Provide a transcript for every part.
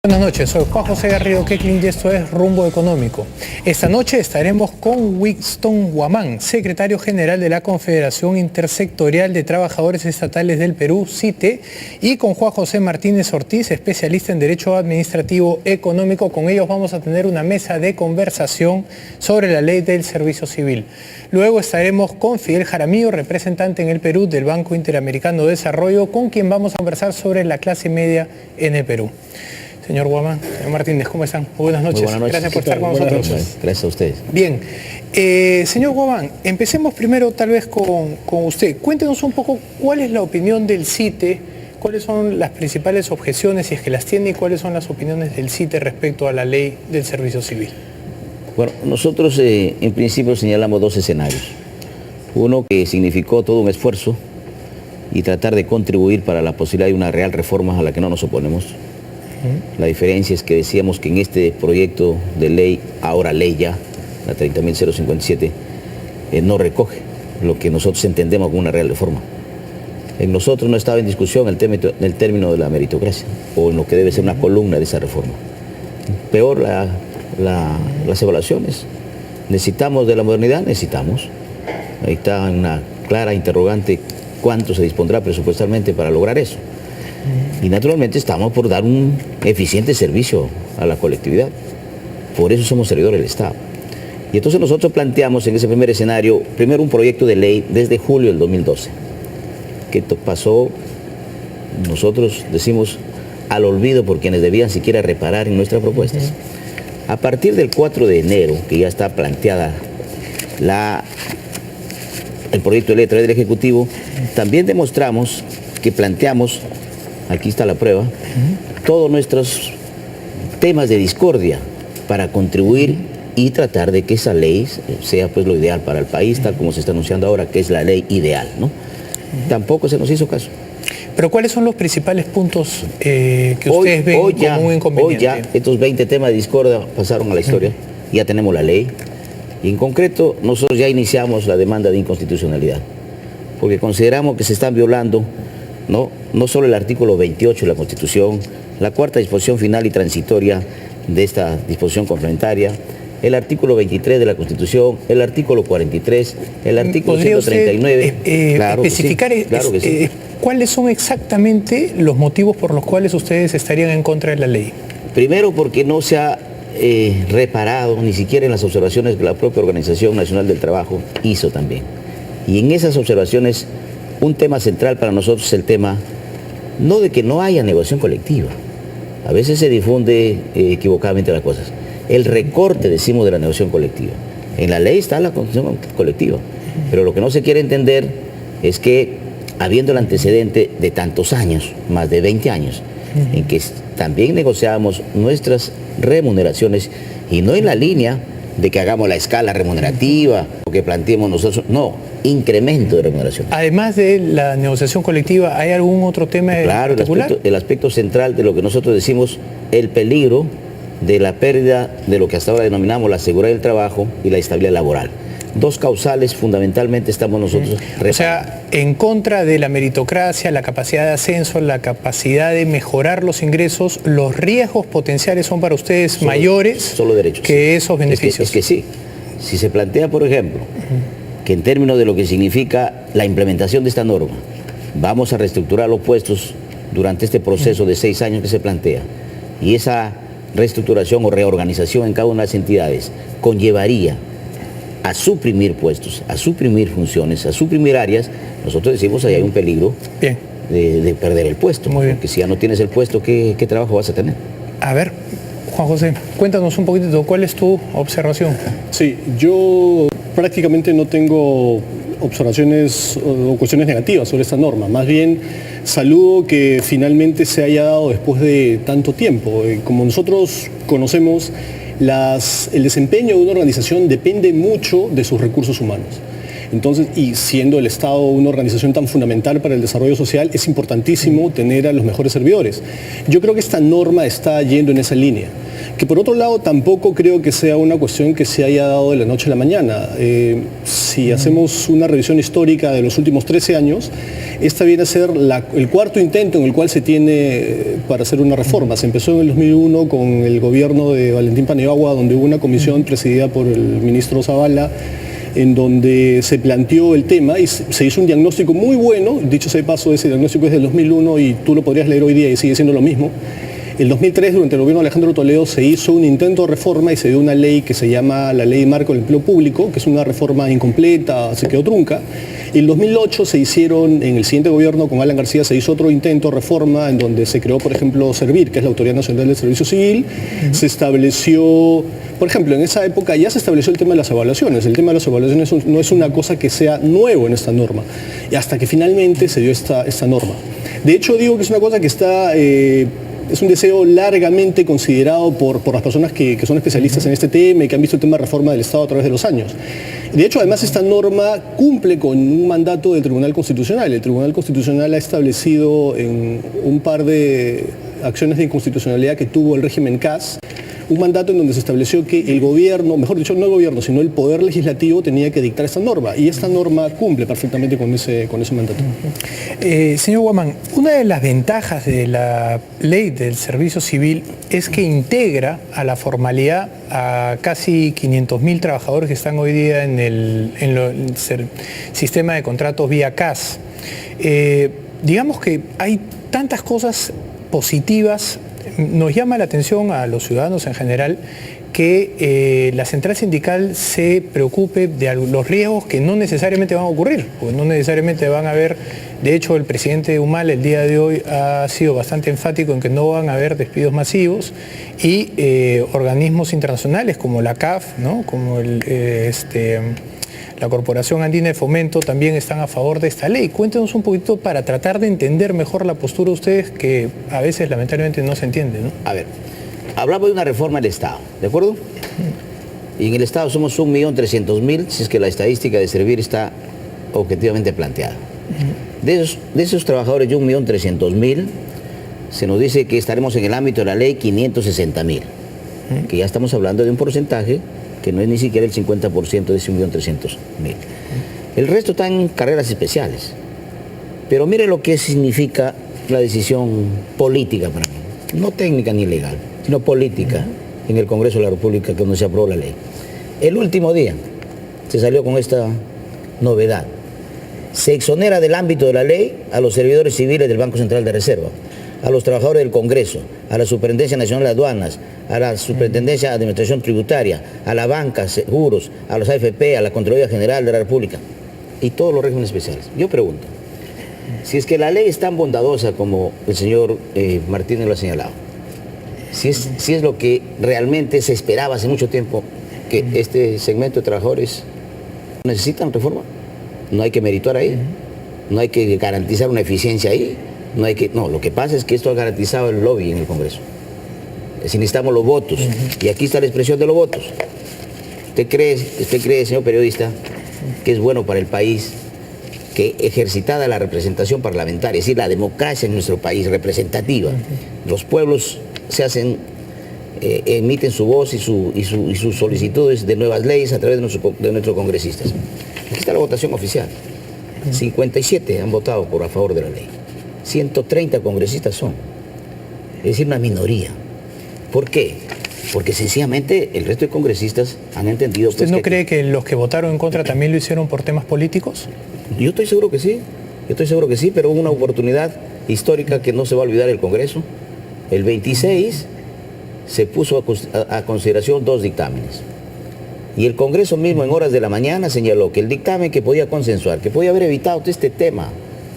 Buenas noches, soy Juan José Garrido Queclin y esto es Rumbo Económico. Esta noche estaremos con Winston Guamán, secretario general de la Confederación Intersectorial de Trabajadores Estatales del Perú, CITE, y con Juan José Martínez Ortiz, especialista en Derecho Administrativo Económico. Con ellos vamos a tener una mesa de conversación sobre la ley del servicio civil. Luego estaremos con Fidel Jaramillo, representante en el Perú del Banco Interamericano de Desarrollo, con quien vamos a conversar sobre la clase media en el Perú. Señor Guamán, señor Martínez, ¿cómo están? Muy buenas noches. Buenas noches. Gracias por estar con nosotros. Gracias a ustedes. Bien, señor Guamán, empecemos primero tal vez con usted. Cuéntenos un poco cuál es la opinión del CITE, cuáles son las principales objeciones, si es que las tiene, y cuáles son las opiniones del CITE respecto a la ley del servicio civil. Bueno, nosotros en principio señalamos dos escenarios. Uno que significó todo un esfuerzo y tratar de contribuir para la posibilidad de una real reforma a la que no nos oponemos. La diferencia es que decíamos que en este proyecto de ley, ahora ley ya, la 30.057, no recoge lo que nosotros entendemos como una real reforma. En nosotros no estaba en discusión el término de la meritocracia, o en lo que debe ser una columna de esa reforma. Peor las evaluaciones. ¿Necesitamos de la modernidad? Necesitamos. Ahí está una clara interrogante, ¿cuánto se dispondrá presupuestalmente para lograr eso? Y naturalmente estamos por dar un eficiente servicio a la colectividad. Por eso somos servidores del Estado. Y entonces nosotros planteamos en ese primer escenario, primero un proyecto de ley desde julio del 2012, que pasó, nosotros decimos, al olvido por quienes debían siquiera reparar en nuestras propuestas. A partir del 4 de enero, que ya está planteada el proyecto de ley a través del Ejecutivo, también demostramos que planteamos, aquí está la prueba, todos nuestros temas de discordia para contribuir y tratar de que esa ley sea pues lo ideal para el país, tal como se está anunciando ahora, que es la ley ideal, ¿no? Tampoco se nos hizo caso. Pero ¿cuáles son los principales puntos que ustedes ven como un inconveniente? Hoy ya estos 20 temas de discordia pasaron a la historia, ya tenemos la ley, y en concreto nosotros ya iniciamos la demanda de inconstitucionalidad, porque consideramos que se están violando no solo el artículo 28 de la Constitución, la cuarta disposición final y transitoria de esta disposición complementaria, el artículo 23 de la Constitución, el artículo 43, el artículo 139. Claro especificar que sí, claro que sí. ¿Cuáles son exactamente los motivos por los cuales ustedes estarían en contra de la ley? Primero, porque no se ha reparado ni siquiera en las observaciones que la propia Organización Nacional del Trabajo hizo también. Y en esas observaciones, un tema central para nosotros es el tema, no de que no haya negociación colectiva. A veces se difunde equivocadamente las cosas. El recorte, decimos, de la negociación colectiva. En la ley está la negociación colectiva, pero lo que no se quiere entender es que, habiendo el antecedente de tantos años, más de 20 años, en que también negociábamos nuestras remuneraciones, y no en la línea de que hagamos la escala remunerativa, o que planteemos nosotros, no, incremento de remuneración. Además de la negociación colectiva, ¿hay algún otro tema particular? Claro, el aspecto central de lo que nosotros decimos, el peligro de la pérdida de lo que hasta ahora denominamos la seguridad del trabajo y la estabilidad laboral. Dos causales fundamentalmente estamos nosotros O sea, en contra de la meritocracia, la capacidad de ascenso, la capacidad de mejorar los ingresos, los riesgos potenciales son para ustedes mayores que esos beneficios. Es que sí. Si se plantea, por ejemplo, que en términos de lo que significa la implementación de esta norma, vamos a reestructurar los puestos durante este proceso de 6 años que se plantea, y esa reestructuración o reorganización en cada una de las entidades conllevaría a suprimir puestos, a suprimir funciones, a suprimir áreas, nosotros decimos ahí hay un peligro de perder el puesto. Muy bien. Porque si ya no tienes el puesto, ¿qué trabajo vas a tener? A ver, Juan José, cuéntanos un poquitito, ¿cuál es tu observación? Sí, yo prácticamente no tengo observaciones o cuestiones negativas sobre esta norma. Más bien, saludo que finalmente se haya dado después de tanto tiempo. Como nosotros conocemos, el desempeño de una organización depende mucho de sus recursos humanos. Entonces, y siendo el Estado una organización tan fundamental para el desarrollo social, es importantísimo tener a los mejores servidores. Yo creo que esta norma está yendo en esa línea, que por otro lado tampoco creo que sea una cuestión que se haya dado de la noche a la mañana. Si hacemos una revisión histórica de los últimos 13 años, esta viene a ser el cuarto intento en el cual se tiene para hacer una reforma. Se empezó en el 2001 con el gobierno de Valentín Paniagua, donde hubo una comisión presidida por el ministro Zavala, en donde se planteó el tema y se hizo un diagnóstico muy bueno. Dicho sea de paso, ese diagnóstico es del 2001 y tú lo podrías leer hoy día y sigue siendo lo mismo. El 2003, durante el gobierno de Alejandro Toledo, se hizo un intento de reforma y se dio una ley que se llama la Ley Marco del Empleo Público, que es una reforma incompleta, se quedó trunca. Y en 2008 se hicieron, en el siguiente gobierno con Alan García, se hizo otro intento de reforma en donde se creó, por ejemplo, Servir, que es la Autoridad Nacional del Servicio Civil. Se estableció, por ejemplo, en esa época ya se estableció el tema de las evaluaciones. El tema de las evaluaciones no es una cosa que sea nuevo en esta norma, y hasta que finalmente se dio esta norma. De hecho, digo que es una cosa que está... es un deseo largamente considerado por las personas que son especialistas en este tema y que han visto el tema de reforma del Estado a través de los años. De hecho, además, esta norma cumple con un mandato del Tribunal Constitucional. El Tribunal Constitucional ha establecido en un par de acciones de inconstitucionalidad que tuvo el régimen CAS, un mandato en donde se estableció que el gobierno, mejor dicho, no el gobierno, sino el Poder Legislativo tenía que dictar esta norma, y esta norma cumple perfectamente con ese mandato. Señor Guamán, una de las ventajas de la ley del servicio civil es que integra a la formalidad a casi 500.000 trabajadores que están hoy día en el sistema de contratos vía CAS. Digamos que hay tantas cosas positivas. Nos llama la atención a los ciudadanos en general que la central sindical se preocupe de los riesgos que no necesariamente van a ocurrir, porque no necesariamente van a haber. De hecho, el presidente Humala el día de hoy ha sido bastante enfático en que no van a haber despidos masivos, y organismos internacionales como la CAF, ¿no?, como la Corporación Andina de Fomento también están a favor de esta ley. Cuéntenos un poquito para tratar de entender mejor la postura de ustedes, que a veces lamentablemente no se entiende, ¿no? A ver, hablamos de una reforma del Estado, ¿de acuerdo? Y en el Estado somos 1.300.000, si es que la estadística de Servir está objetivamente planteada. De esos trabajadores de 1.300.000, se nos dice que estaremos en el ámbito de la ley 560.000, que ya estamos hablando de un porcentaje que no es ni siquiera el 50% de ese 1.300.000. El resto está en carreras especiales. Pero mire lo que significa la decisión política para mí. No técnica ni legal, sino política en el Congreso de la República, cuando se aprobó la ley. El último día se salió con esta novedad. Se exonera del ámbito de la ley a los servidores civiles del Banco Central de Reserva, a los trabajadores del Congreso, a la Superintendencia Nacional de Aduanas, a la Superintendencia de Administración Tributaria, a la banca, seguros, a los AFP, a la Contraloría General de la República y todos los regímenes especiales. Yo pregunto, si es que la ley es tan bondadosa como el señor Martínez lo ha señalado, si es lo que realmente se esperaba hace mucho tiempo, que este segmento de trabajadores necesitan reforma, no hay que merituar ahí, no hay que garantizar una eficiencia ahí, no, lo que pasa es que esto ha garantizado el lobby en el Congreso. Si necesitamos los votos, y aquí está la expresión de los votos. ¿Usted cree, señor periodista, que es bueno para el país que ejercitada la representación parlamentaria, es decir, la democracia en nuestro país representativa, los pueblos se hacen, emiten su voz y sus solicitudes de nuevas leyes a través de nuestros congresistas? Aquí está la votación oficial. 57 han votado a favor de la ley. 130 congresistas son, es decir, una minoría. ¿Por qué? Porque sencillamente el resto de congresistas han entendido... ¿Usted no cree que los que votaron en contra también lo hicieron por temas políticos? Yo estoy seguro que sí, pero hubo una oportunidad histórica que no se va a olvidar el Congreso. El 26 se puso a consideración 2 dictámenes. Y el Congreso mismo en horas de la mañana señaló que el dictamen que podía consensuar, que podía haber evitado todo este tema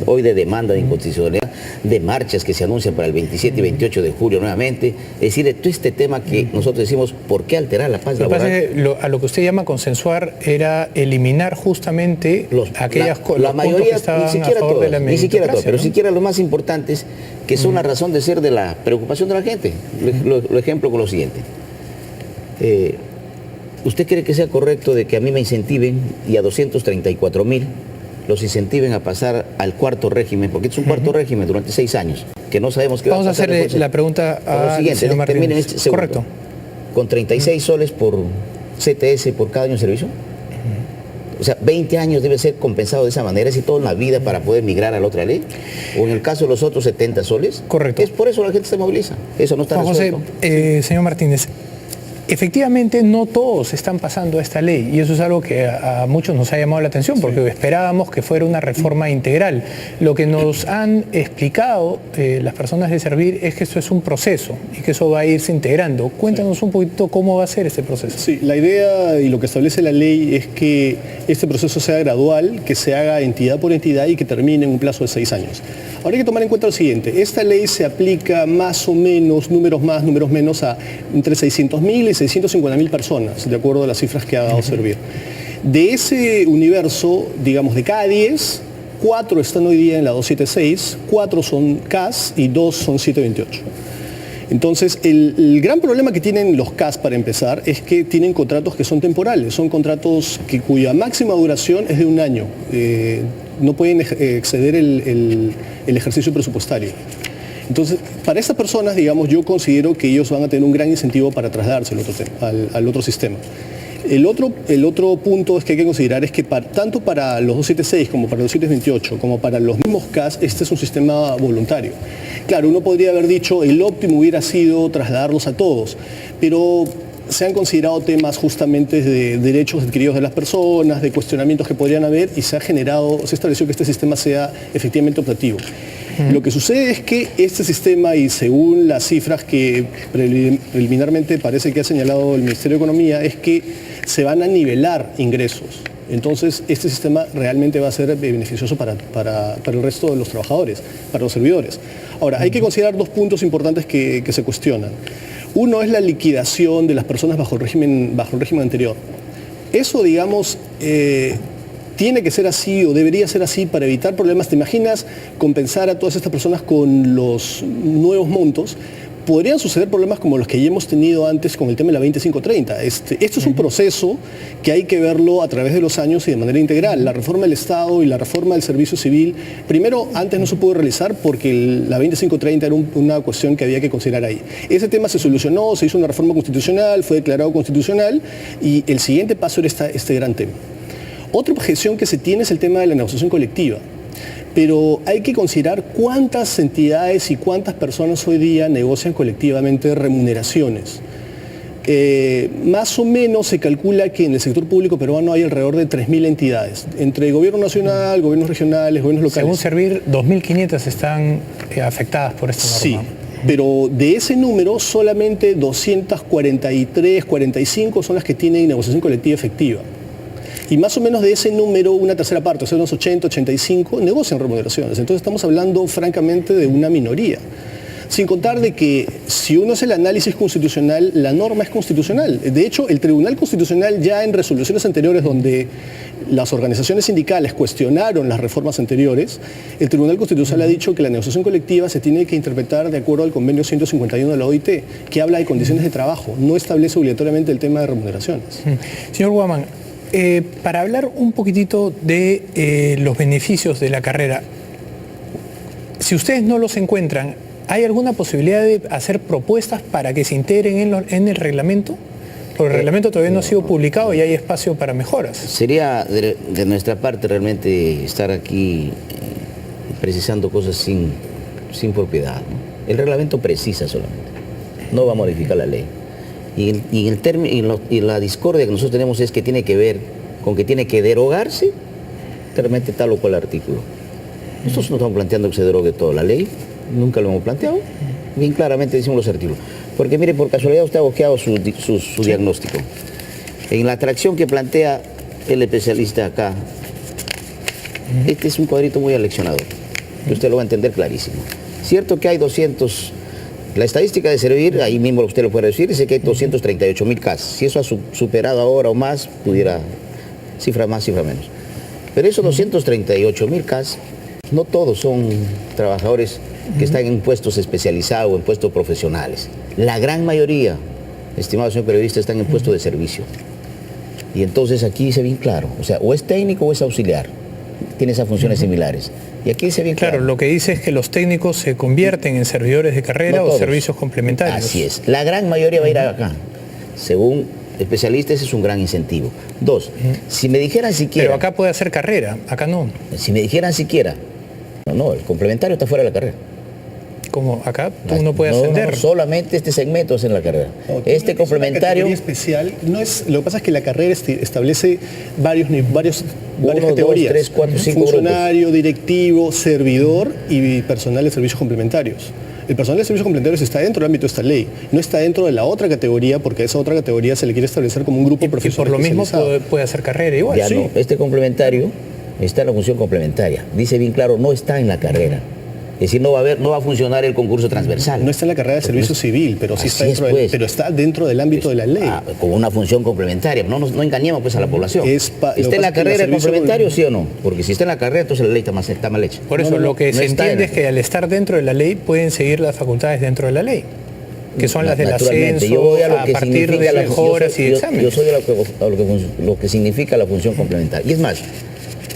hoy de demanda de inconstitucionalidad, de marchas que se anuncian para el 27 y 28 de julio nuevamente, es decir, de todo este tema que nosotros decimos, ¿por qué alterar la paz laboral? A lo que usted llama consensuar era eliminar justamente aquellas cosas, la mayoría, que estaban ni siquiera a favor todas, de la ni siquiera todas, pero ¿no? siquiera los más importantes, que son la razón de ser de la preocupación de la gente. Lo ejemplo con lo siguiente. ¿Usted cree que sea correcto de que a mí me incentiven y a 234.000 los incentiven a pasar al cuarto régimen? Porque es un cuarto régimen durante 6 años, que no sabemos qué va a pasar. Vamos a hacerle la pregunta al señor Martínez. Correcto. con 36 soles por CTS por cada año de servicio. O sea, 20 años debe ser compensado de esa manera, es toda una vida para poder migrar a la otra ley. O en el caso de los otros 70 soles. Correcto. Es por eso la gente se moviliza. Eso no está Juan resuelto. José, señor Martínez, efectivamente no todos están pasando a esta ley y eso es algo que a muchos nos ha llamado la atención porque esperábamos que fuera una reforma integral. Lo que nos han explicado las personas de Servir es que esto es un proceso y que eso va a irse integrando. Cuéntanos un poquito cómo va a ser este proceso. Sí, la idea y lo que establece la ley es que este proceso sea gradual, que se haga entidad por entidad y que termine en un plazo de 6 años. Ahora hay que tomar en cuenta lo siguiente, esta ley se aplica más o menos, números más, números menos, a entre 600.000 y 650.000 personas, de acuerdo a las cifras que ha dado Servir. De ese universo, digamos, de cada 10, 4 están hoy día en la 276, 4 son CAS y 2 son 728. Entonces, el gran problema que tienen los CAS, para empezar, es que tienen contratos que son temporales, son contratos cuya máxima duración es de 1 año. No pueden exceder el ejercicio presupuestario. Entonces, para estas personas, digamos, yo considero que ellos van a tener un gran incentivo para trasladarse al otro sistema. El otro punto es que hay que considerar es que tanto para los 276 como para los 728, como para los mismos CAS, este es un sistema voluntario. Claro, uno podría haber dicho el óptimo hubiera sido trasladarlos a todos, pero se han considerado temas justamente de derechos adquiridos de las personas, de cuestionamientos que podrían haber y se estableció que este sistema sea efectivamente optativo. Lo que sucede es que este sistema, y según las cifras que preliminarmente parece que ha señalado el Ministerio de Economía, es que se van a nivelar ingresos. Entonces, este sistema realmente va a ser beneficioso para el resto de los trabajadores, para los servidores. Ahora, hay que considerar 2 puntos importantes que se cuestionan. Uno es la liquidación de las personas bajo el régimen anterior. Eso, digamos, tiene que ser así o debería ser así para evitar problemas. ¿Te imaginas compensar a todas estas personas con los nuevos montos? Podrían suceder problemas como los que ya hemos tenido antes con el tema de la 2530. Esto es un proceso que hay que verlo a través de los años y de manera integral. La reforma del Estado y la reforma del Servicio Civil, primero, antes no se pudo realizar porque la 2530 era una cuestión que había que considerar ahí. Ese tema se solucionó, se hizo una reforma constitucional, fue declarado constitucional y el siguiente paso era este gran tema. Otra objeción que se tiene es el tema de la negociación colectiva. Pero hay que considerar cuántas entidades y cuántas personas hoy día negocian colectivamente remuneraciones. Más o menos se calcula que en el sector público peruano hay alrededor de 3.000 entidades, entre gobierno nacional, gobiernos regionales, gobiernos locales. Según Servir, 2.500 están afectadas por esta norma. Sí, pero de ese número solamente 243, 45 son las que tienen negociación colectiva efectiva. Y más o menos de ese número, una tercera parte, o sea, unos 80, 85, negocian remuneraciones. Entonces estamos hablando francamente de una minoría. Sin contar de que si uno hace el análisis constitucional, la norma es constitucional. De hecho, el Tribunal Constitucional ya en resoluciones anteriores donde las organizaciones sindicales cuestionaron las reformas anteriores, el Tribunal Constitucional ha dicho que la negociación colectiva se tiene que interpretar de acuerdo al convenio 151 de la OIT, que habla de condiciones de trabajo, no establece obligatoriamente el tema de remuneraciones. Señor Guamán, para hablar un poquitito de los beneficios de la carrera, si ustedes no los encuentran, ¿hay alguna posibilidad de hacer propuestas para que se integren en el reglamento? Porque el reglamento todavía no ha sido publicado y hay espacio para mejoras. Sería de nuestra parte realmente estar aquí precisando cosas sin propiedad, ¿no? El reglamento precisa solamente, no va a modificar la ley. Y la discordia que nosotros tenemos es que tiene que ver con que tiene que derogarse realmente tal o cual artículo. Nosotros no estamos planteando que se derogue toda la ley, nunca lo hemos planteado, bien claramente decimos los artículos. Porque mire, por casualidad usted ha boqueado su diagnóstico. En la atracción que plantea el especialista acá, este es un cuadrito muy aleccionador, que usted lo va a entender clarísimo. Cierto que hay 200... La estadística de Servir, ahí mismo usted lo puede decir, dice que hay 238.000 casos. Si eso ha superado ahora o más, pudiera, cifra más, cifra menos. Pero esos 238.000 casos, no todos son trabajadores que están en puestos especializados o en puestos profesionales. La gran mayoría, estimado señor periodista, están en puestos de servicio. Y entonces aquí dice bien claro, o sea, o es técnico o es auxiliar. Tiene esas funciones similares. Y aquí dice bien claro. Claro, lo que dice es que los técnicos se convierten en servidores de carrera o servicios complementarios. Así es. La gran mayoría va a ir acá. Según especialistas, ese es un gran incentivo. Dos, si me dijeran siquiera... Pero acá puede hacer carrera, acá no. Si me dijeran siquiera... No, el complementario está fuera de la carrera. Como acá tú no puedes ascender. No, solamente este segmento es en la carrera. Este complementario... especial, no es, lo que pasa es que la carrera establece varias categorías. 2, 3, 4, 5 funcionario, directivo, servidor y personal de servicios complementarios. El personal de servicios complementarios está dentro del ámbito de esta ley, no está dentro de la otra categoría, porque a esa otra categoría se le quiere establecer como un grupo profesional. Y por lo mismo puede hacer carrera igual. Ya sí. No, este complementario está en la función complementaria. Dice bien claro, no está en la carrera. Es decir, no va a funcionar el concurso transversal. No está en la carrera de servicio civil, pero sí está dentro del ámbito de la ley. Con una función complementaria. No engañemos pues a la población. ¿Está en la carrera el complementario, sí o no? Porque si está en la carrera, entonces la ley está mal hecha. Por eso lo que se entiende es que al estar dentro de la ley pueden seguir las facultades dentro de la ley, que son las del ascenso, a partir de mejoras y exámenes. Yo soy a lo que significa la función complementaria. Y es más,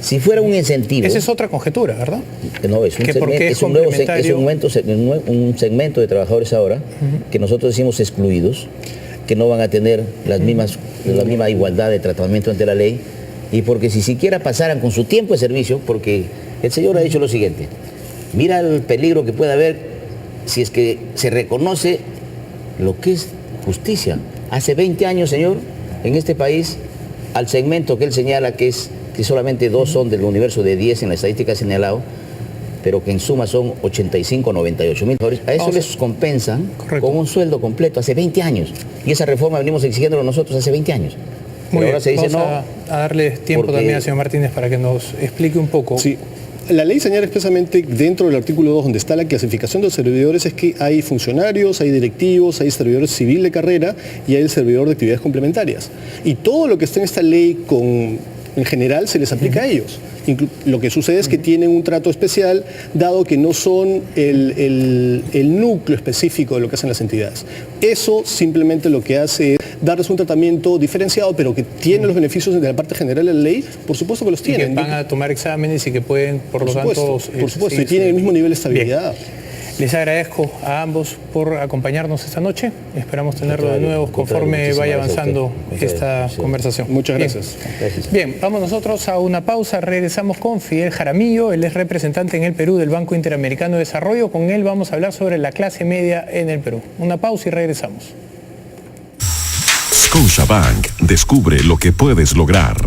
si fuera un incentivo... Esa es otra conjetura, ¿verdad? No, es un segmento de trabajadores ahora que nosotros decimos excluidos, que no van a tener la misma igualdad de tratamiento ante la ley, y porque si siquiera pasaran con su tiempo de servicio, porque el señor ha dicho lo siguiente, mira el peligro que puede haber si es que se reconoce lo que es justicia. Hace 20 años, señor, en este país, al segmento que él señala que solamente 2 son del universo de 10 en la estadística señalado, pero que en suma son 85, 98 mil dólares. A eso les compensan con un sueldo completo hace 20 años. Y esa reforma venimos exigiéndolo nosotros hace 20 años. Muy bien, ahora se dice vamos a darle tiempo también al señor Martínez para que nos explique un poco. Sí. La ley señala expresamente dentro del artículo 2, donde está la clasificación de los servidores, es que hay funcionarios, hay directivos, hay servidores civil de carrera y hay el servidor de actividades complementarias. Y todo lo que está en esta ley en general se les aplica a ellos. Lo que sucede es que tienen un trato especial, dado que no son el núcleo específico de lo que hacen las entidades. Eso simplemente lo que hace es darles un tratamiento diferenciado, pero que tiene los beneficios de la parte general de la ley, por supuesto que los tienen. Y que van a tomar exámenes y que pueden, por lo tanto... Por supuesto, y tienen el mismo nivel de estabilidad. Bien. Les agradezco a ambos por acompañarnos esta noche. Esperamos tenerlo de nuevo conforme vaya avanzando esta conversación. Muchas gracias. Bien, vamos nosotros a una pausa. Regresamos con Fidel Jaramillo. Él es representante en el Perú del Banco Interamericano de Desarrollo. Con él vamos a hablar sobre la clase media en el Perú. Una pausa y regresamos. Scotiabank. Descubre lo que puedes lograr.